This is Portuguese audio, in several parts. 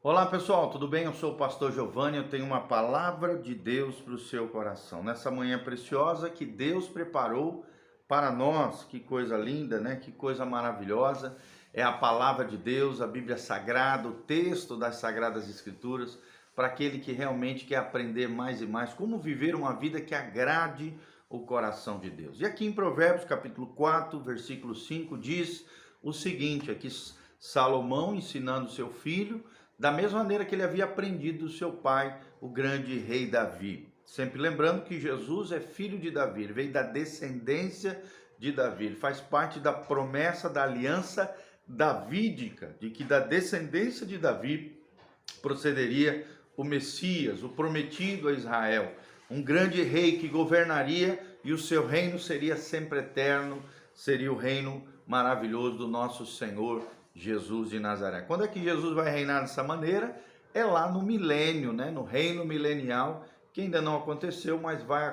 Olá pessoal, tudo bem? Eu sou o pastor Giovanni, eu tenho uma palavra de Deus para o seu coração. Nessa manhã preciosa que Deus preparou para nós, que coisa linda, né? Que coisa maravilhosa. É a palavra de Deus, a Bíblia Sagrada, o texto das Sagradas Escrituras, para aquele que realmente quer aprender mais e mais como viver uma vida que agrade o coração de Deus. E aqui em Provérbios, capítulo 4, versículo 5, diz o seguinte, aqui Salomão ensinando seu filho, da mesma maneira que ele havia aprendido do seu pai, o grande rei Davi. Sempre lembrando que Jesus é filho de Davi, ele veio da descendência de Davi, ele faz parte da promessa da aliança davídica, de que da descendência de Davi procederia o Messias, o prometido a Israel, um grande rei que governaria e o seu reino seria sempre eterno, seria o reino maravilhoso do nosso Senhor Jesus de Nazaré. Quando é que Jesus vai reinar dessa maneira? É lá no milênio, né? No reino milenial, que ainda não aconteceu, mas vai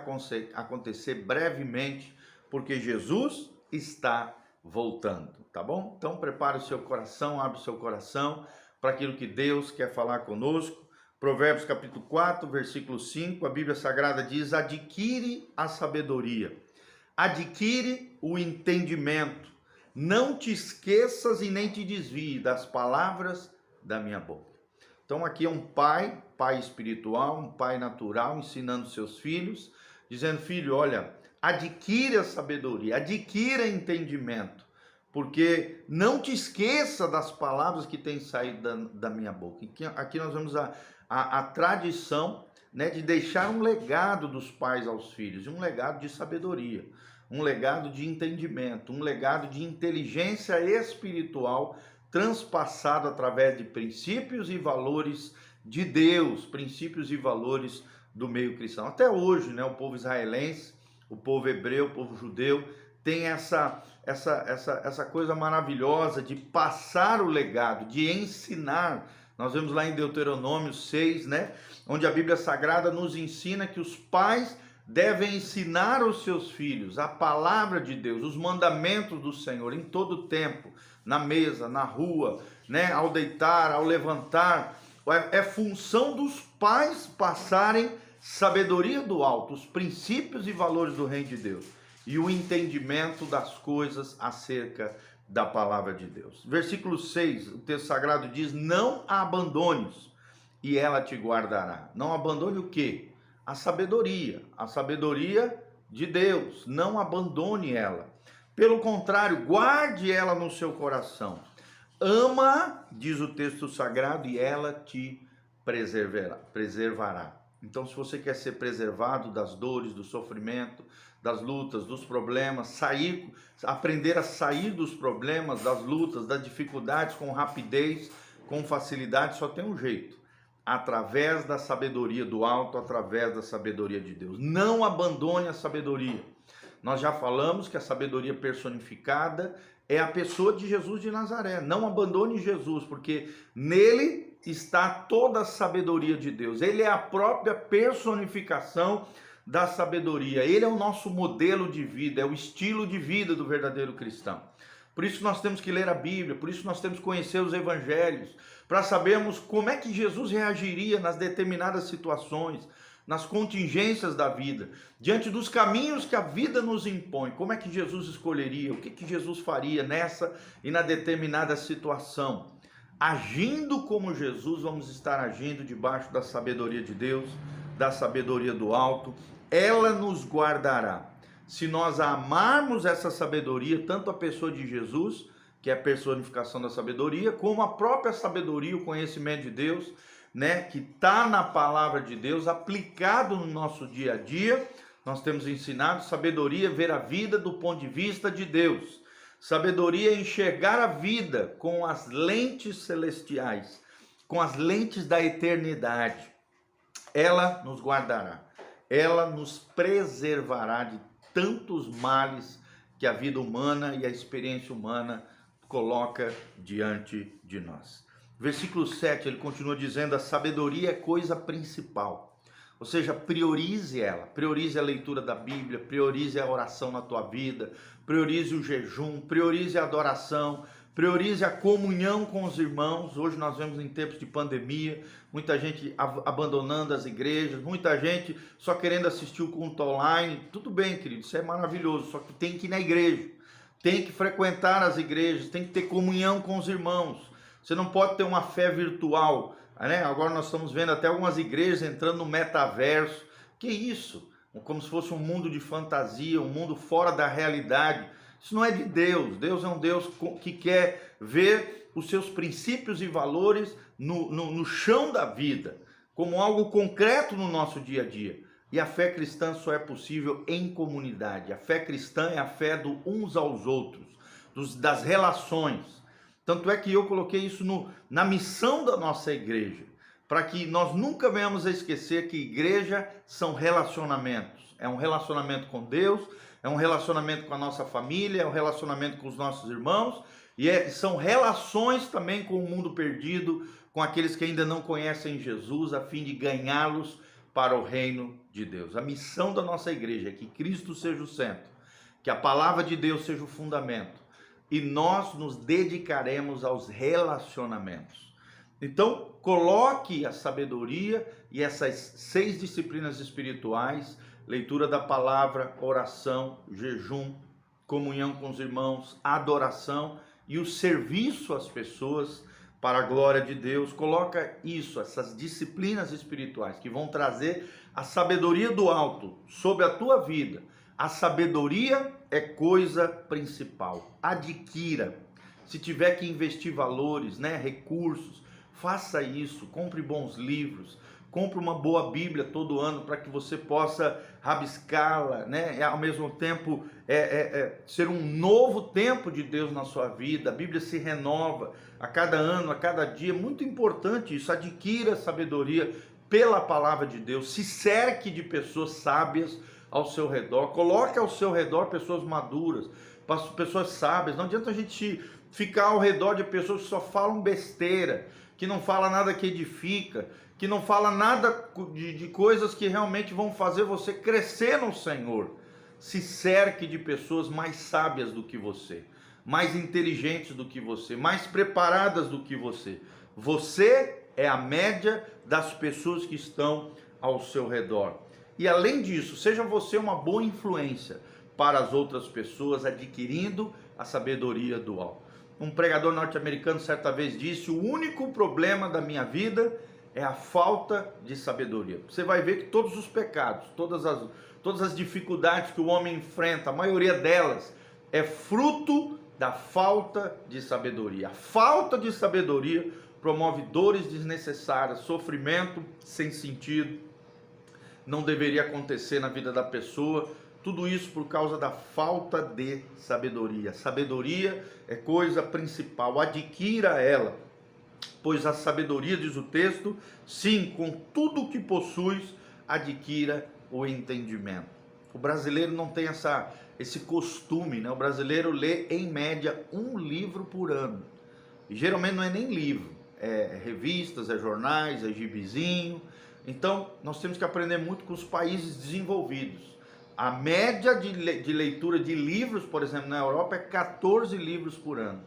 acontecer brevemente, porque Jesus está voltando, tá bom? Então prepare o seu coração, abre o seu coração para aquilo que Deus quer falar conosco. Provérbios capítulo 4, versículo 5, a Bíblia Sagrada diz: adquire a sabedoria, adquire o entendimento, não te esqueças e nem te desvie das palavras da minha boca. Então aqui é um pai espiritual, um pai natural, ensinando seus filhos, dizendo: filho, olha, adquire a sabedoria, adquira entendimento, porque não te esqueça das palavras que têm saído da minha boca. Aqui nós vemos a tradição, né, de deixar um legado dos pais aos filhos, um legado de sabedoria, um legado de entendimento, um legado de inteligência espiritual transpassado através de princípios e valores de Deus, princípios e valores do meio cristão. Até hoje, né, o povo israelense, o povo hebreu, o povo judeu tem essa coisa maravilhosa de passar o legado, de ensinar. Nós vemos lá em Deuteronômio 6, né, onde a Bíblia Sagrada nos ensina que os pais devem ensinar aos seus filhos a palavra de Deus, os mandamentos do Senhor em todo o tempo, na mesa, na rua, né, ao deitar, ao levantar. É função dos pais passarem sabedoria do alto, os princípios e valores do reino de Deus e o entendimento das coisas acerca da palavra de Deus. Versículo 6, o texto sagrado diz: não a abandones e ela te guardará. Não abandone o quê? A sabedoria de Deus. Não abandone ela. Pelo contrário, guarde ela no seu coração. Ama, diz o texto sagrado, e ela te preservará. Então, se você quer ser preservado das dores, do sofrimento, das lutas, dos problemas, aprender a sair dos problemas, das lutas, das dificuldades com rapidez, com facilidade, só tem um jeito: através da sabedoria do alto, através da sabedoria de Deus. Não abandone a sabedoria. Nós já falamos que a sabedoria personificada é a pessoa de Jesus de Nazaré. Não abandone Jesus, porque nele está toda a sabedoria de Deus. Ele é a própria personificação da sabedoria. Ele é o nosso modelo de vida, é o estilo de vida do verdadeiro cristão. Por isso nós temos que ler a Bíblia, por isso nós temos que conhecer os evangelhos, para sabermos como é que Jesus reagiria nas determinadas situações, nas contingências da vida, diante dos caminhos que a vida nos impõe. Como é que Jesus escolheria, o que Jesus faria nessa e na determinada situação. Agindo como Jesus, vamos estar agindo debaixo da sabedoria de Deus, da sabedoria do alto. Ela nos guardará. Se nós amarmos essa sabedoria, tanto a pessoa de Jesus, que é a personificação da sabedoria, como a própria sabedoria, o conhecimento de Deus, né, que está na palavra de Deus, aplicado no nosso dia a dia. Nós temos ensinado sabedoria, ver a vida do ponto de vista de Deus. Sabedoria é enxergar a vida com as lentes celestiais, com as lentes da eternidade. Ela nos guardará, ela nos preservará de tantos males que a vida humana e a experiência humana coloca diante de nós. Versículo 7, ele continua dizendo: a sabedoria é coisa principal. Ou seja, priorize ela, priorize a leitura da Bíblia, priorize a oração na tua vida, priorize o jejum, priorize a adoração, Priorize a comunhão com os irmãos. Hoje nós vemos em tempos de pandemia, muita gente abandonando as igrejas, muita gente só querendo assistir o culto online. Tudo bem, querido, isso é maravilhoso, só que tem que ir na igreja, tem que frequentar as igrejas, tem que ter comunhão com os irmãos. Você não pode ter uma fé virtual, né? Agora nós estamos vendo até algumas igrejas entrando no metaverso. Que isso? Como se fosse um mundo de fantasia, um mundo fora da realidade. Isso não é de Deus. Deus é um Deus que quer ver os seus princípios e valores no chão da vida, como algo concreto no nosso dia a dia. E a fé cristã só é possível em comunidade. A fé cristã é a fé do uns aos outros, das relações. Tanto é que eu coloquei isso na missão da nossa igreja, para que nós nunca venhamos a esquecer que igreja são relacionamentos. É um relacionamento com Deus, é um relacionamento com a nossa família, é um relacionamento com os nossos irmãos, e são relações também com o mundo perdido, com aqueles que ainda não conhecem Jesus, a fim de ganhá-los para o reino de Deus. A missão da nossa igreja é que Cristo seja o centro, que a palavra de Deus seja o fundamento, e nós nos dedicaremos aos relacionamentos. Então, coloque a sabedoria e essas 6 disciplinas espirituais: leitura da palavra, oração, jejum, comunhão com os irmãos, adoração e o serviço às pessoas para a glória de Deus. Coloca isso, essas disciplinas espirituais que vão trazer a sabedoria do alto sobre a tua vida. A sabedoria é coisa principal. Adquira. Se tiver que investir valores, né, recursos, faça isso. Compre bons livros. Compre uma boa Bíblia todo ano para que você possa rabiscá-la, né? Ao mesmo tempo ser um novo tempo de Deus na sua vida. A Bíblia se renova a cada ano, a cada dia. Muito importante isso. Adquira sabedoria pela palavra de Deus. Se cerque de pessoas sábias ao seu redor. Coloque ao seu redor pessoas maduras, pessoas sábias. Não adianta a gente ficar ao redor de pessoas que só falam besteira, que não fala nada que edifica, que não fala nada de coisas que realmente vão fazer você crescer no Senhor. Se cerque de pessoas mais sábias do que você, mais inteligentes do que você, mais preparadas do que você. Você é a média das pessoas que estão ao seu redor. E além disso, seja você uma boa influência para as outras pessoas, adquirindo a sabedoria do alto. Um pregador norte-americano certa vez disse: o único problema da minha vida é a falta de sabedoria. Você vai ver que todos os pecados, todas as dificuldades que o homem enfrenta, a maioria delas é fruto da falta de sabedoria. A falta de sabedoria promove dores desnecessárias, sofrimento sem sentido. Não deveria acontecer na vida da pessoa. Tudo isso por causa da falta de sabedoria. Sabedoria é coisa principal. Adquira ela, pois a sabedoria, diz o texto, sim, com tudo o que possuis, adquira o entendimento. O brasileiro não tem esse costume, né? O brasileiro lê em média um livro por ano. E geralmente não é nem livro, é revistas, é jornais, é gibizinho. Então nós temos que aprender muito com os países desenvolvidos. A média de leitura de livros, por exemplo, na Europa é 14 livros por ano.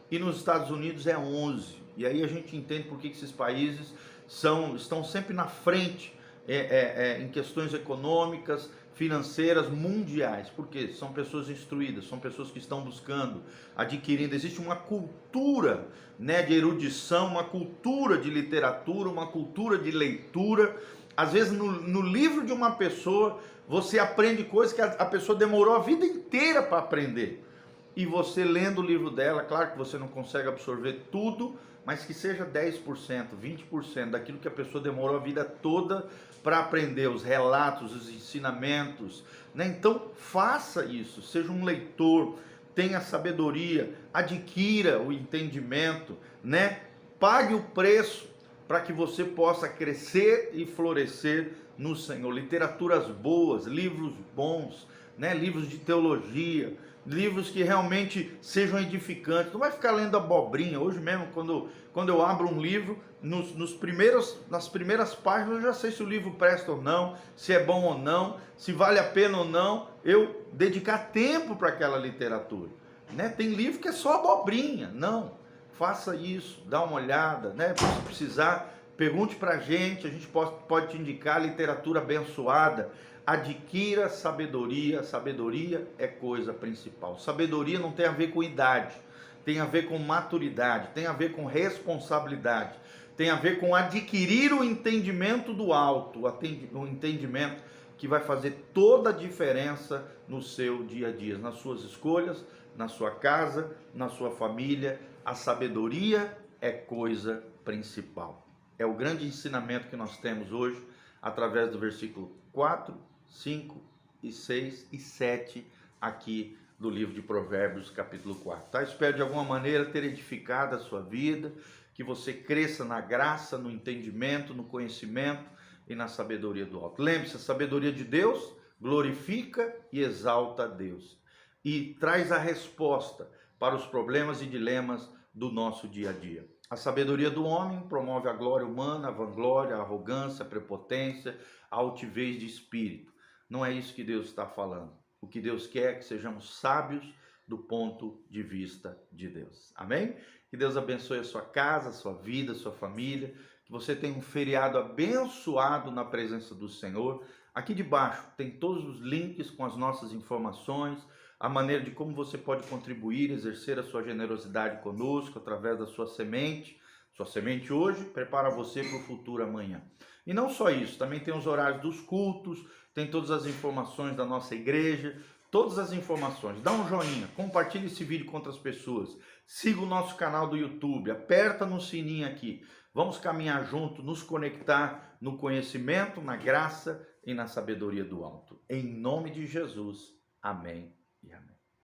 E nos Estados Unidos é 11. E aí a gente entende por que esses países estão sempre na frente em questões econômicas, financeiras, mundiais. Porque são pessoas instruídas, são pessoas que estão buscando, adquirindo. Existe uma cultura, né, de erudição, uma cultura de literatura, uma cultura de leitura. Às vezes no livro de uma pessoa você aprende coisas que a pessoa demorou a vida inteira para aprender. E você lendo o livro dela, claro que você não consegue absorver tudo, mas que seja 10%, 20% daquilo que a pessoa demorou a vida toda para aprender, os relatos, os ensinamentos, né? Então faça isso, seja um leitor, tenha sabedoria, adquira o entendimento, né? Pague o preço para que você possa crescer e florescer no Senhor. Literaturas boas, livros bons, né? Livros de teologia, livros que realmente sejam edificantes. Não vai ficar lendo abobrinha. Hoje mesmo, quando eu abro um livro, nas primeiras páginas eu já sei se o livro presta ou não, se é bom ou não, se vale a pena ou não eu dedicar tempo para aquela literatura. né? Tem livro que é só abobrinha. Não, faça isso, dá uma olhada, né? Se precisar, pergunte pra a gente pode te indicar literatura abençoada. Adquira sabedoria, sabedoria é coisa principal. Sabedoria não tem a ver com idade, tem a ver com maturidade, tem a ver com responsabilidade, tem a ver com adquirir o entendimento do alto, o entendimento que vai fazer toda a diferença no seu dia a dia, nas suas escolhas, na sua casa, na sua família. A sabedoria é coisa principal. É o grande ensinamento que nós temos hoje, através do versículo 4, 5 e 6 e 7 aqui do livro de Provérbios, capítulo 4. Tá? Espero de alguma maneira ter edificado a sua vida, que você cresça na graça, no entendimento, no conhecimento e na sabedoria do alto. Lembre-se, a sabedoria de Deus glorifica e exalta a Deus e traz a resposta para os problemas e dilemas do nosso dia a dia. A sabedoria do homem promove a glória humana, a vanglória, a arrogância, a prepotência, a altivez de espírito. Não é isso que Deus está falando. O que Deus quer é que sejamos sábios do ponto de vista de Deus. Amém? Que Deus abençoe a sua casa, a sua vida, a sua família. Que você tenha um feriado abençoado na presença do Senhor. Aqui debaixo tem todos os links com as nossas informações, a maneira de como você pode contribuir, exercer a sua generosidade conosco através da sua semente. Sua semente hoje prepara você para o futuro amanhã. E não só isso, também tem os horários dos cultos, tem todas as informações da nossa igreja, todas as informações. Dá um joinha, compartilhe esse vídeo com outras pessoas, siga o nosso canal do YouTube, aperta no sininho aqui. Vamos caminhar junto, nos conectar no conhecimento, na graça e na sabedoria do alto. Em nome de Jesus, amém e amém.